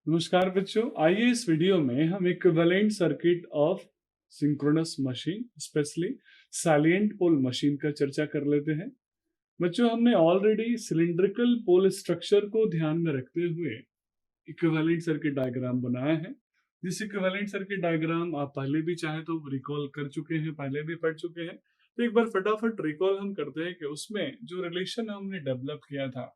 नमस्कार बच्चों, आइए इस वीडियो में हम equivalent circuit of synchronous machine specially salient pole machine का चर्चा कर लेते हैं। बच्चों, हमने ऑलरेडी सिलिंड्रिकल पोल स्ट्रक्चर को ध्यान में रखते हुए इक्विवेलेंट सर्किट डायग्राम बनाया है। जिस इक्विवेलेंट सर्किट डायग्राम आप पहले भी चाहे तो रिकॉल कर चुके हैं, पहले भी पढ़ चुके हैं, तो एक बार फटाफट रिकॉल हम करते हैं कि उसमें जो रिलेशन हमने डेवलप किया था,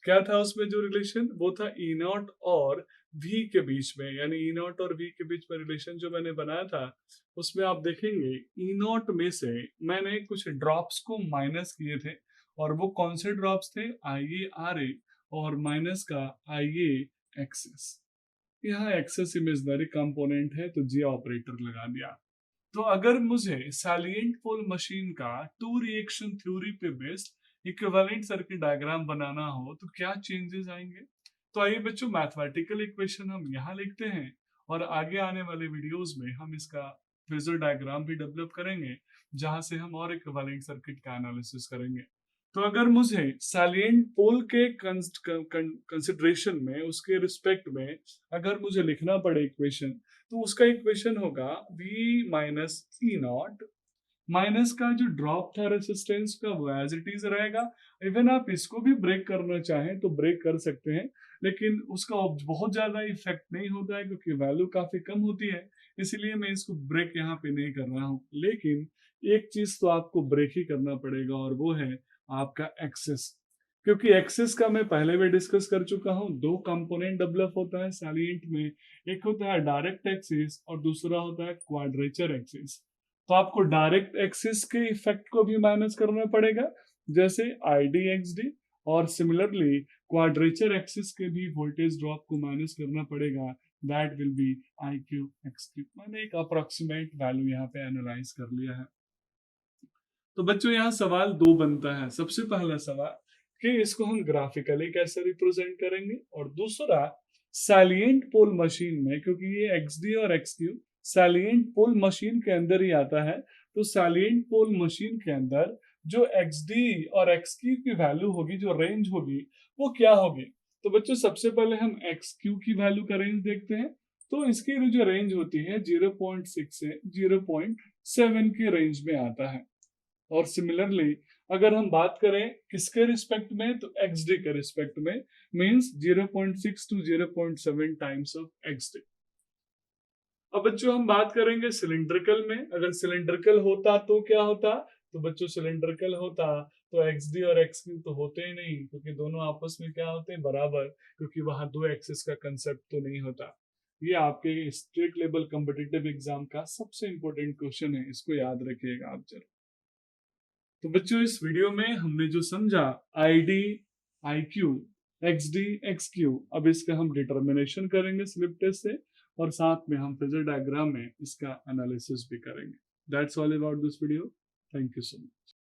क्या था उसमें जो रिलेशन, वो था ई नॉट और वी के बीच में, यानी ई नॉट और वी के बीच में रिलेशन जो मैंने बनाया था, उसमें आप देखेंगे ई नॉट में से मैंने कुछ ड्रॉप्स को माइनस किए थे। और वो कौन से ड्रॉप्स थे? आई ए आर ए और माइनस का आई ए एक्सेस। यहाँ एक्सेस इमेजनरी कंपोनेंट है तो जी ऑपरेटर लगा दिया। तो अगर मुझे सैलिएंट पोल मशीन का टू रिएक्शन थ्योरी पे बेस्ड इक्विवेलेंट सर्किट डायग्राम बनाना हो तो क्या चेंजेस आएंगे? तो आइए बच्चों, मैथमेटिकल इक्वेशन हम यहाँ लिखते हैं और आगे आने वाले वीडियोस में हम इसका फिजर डायग्राम भी डेवलप करेंगे, जहां से हम और इक्विवेलेंट सर्किट का एनालिसिस करेंगे। तो अगर मुझे सैलिएंट पोल के कंसिडरेशन में, उसके रिस्पेक्ट में अगर मुझे लिखना पड़े इक्वेशन, तो उसका इक्वेशन होगा v minus E not minus का जो ड्रॉप था रेसिस्टेंस का वो एज इट इज रहेगा। इवन आप इसको भी ब्रेक करना चाहें तो ब्रेक कर सकते हैं, लेकिन उसका बहुत ज्यादा इफेक्ट नहीं होता है क्योंकि वैल्यू काफी कम होती है। इसीलिए मैं इसको ब्रेक यहाँ पे नहीं कर रहा हूँ। लेकिन एक चीज तो आपको ब्रेक ही करना पड़ेगा और वो है आपका एक्सेस। क्योंकि एक्सेस का मैं पहले भी डिस्कस कर चुका हूँ। दो कंपोनेंट डेवलप होता है सैलिएंट में, एक होता है डायरेक्ट एक्सिस और दूसरा होता है क्वाड्रेचर एक्सिस। तो आपको डायरेक्ट एक्सिस के इफेक्ट को भी माइनस करना पड़ेगा, जैसे आई डी एक्स डी, और सिमिलरली क्वाड्रेचर एक्सिस के भी वोल्टेज ड्रॉप को माइनस करना पड़ेगा। That will be I Q X Q. मैंने एक अप्रोक्सीमेट वैल्यू यहाँ पे एनालाइज कर लिया है। तो बच्चों, यहाँ सवाल दो बनता है। सबसे पहला सवाल कि इसको हम ग्राफिकली कैसे रिप्रेजेंट करेंगे, और दूसरा सैलिएंट पोल मशीन में, क्योंकि ये एक्स डी और X Q salient pole machine के अंदर ही आता है, तो सैलिएंट पोल मशीन के अंदर जो एक्स डी और एक्स क्यू की वैल्यू होगी, जो रेंज होगी, वो क्या होगी? तो बच्चों, सबसे पहले हम एक्स क्यू की वैल्यू का रेंज देखते हैं। तो इसकी जो रेंज होती है 0.6 से 0.7 की रेंज में आता है। और सिमिलरली अगर हम बात करें किसके रिस्पेक्ट में, तो एक्स डी के रिस्पेक्ट में, means 0.6 to 0.7 times of X D. अब बच्चों हम बात करेंगे सिलिंड्रिकल में। अगर सिलिंड्रिकल होता तो क्या होता? तो बच्चों, सिलिंड्रिकल होता तो एक्स डी और एक्स क्यू तो होते ही नहीं, क्योंकि दोनों आपस में क्या होते हैं? बराबर, क्योंकि वहां दो एक्सिस का कंसेप्ट तो नहीं होता। ये आपके स्टेट लेवल कॉम्पिटिटिव एग्जाम का सबसे इंपॉर्टेंट क्वेश्चन है, इसको याद रखिएगा आप जरूर। तो बच्चों, इस वीडियो में हमने जो समझा I D, I Q, x D, x Q, अब इसका हम डिटर्मिनेशन करेंगे स्लिप टेस्ट से, और साथ में हम फेजर डायग्राम में इसका एनालिसिस भी करेंगे। That's all about this video. Thank you so much.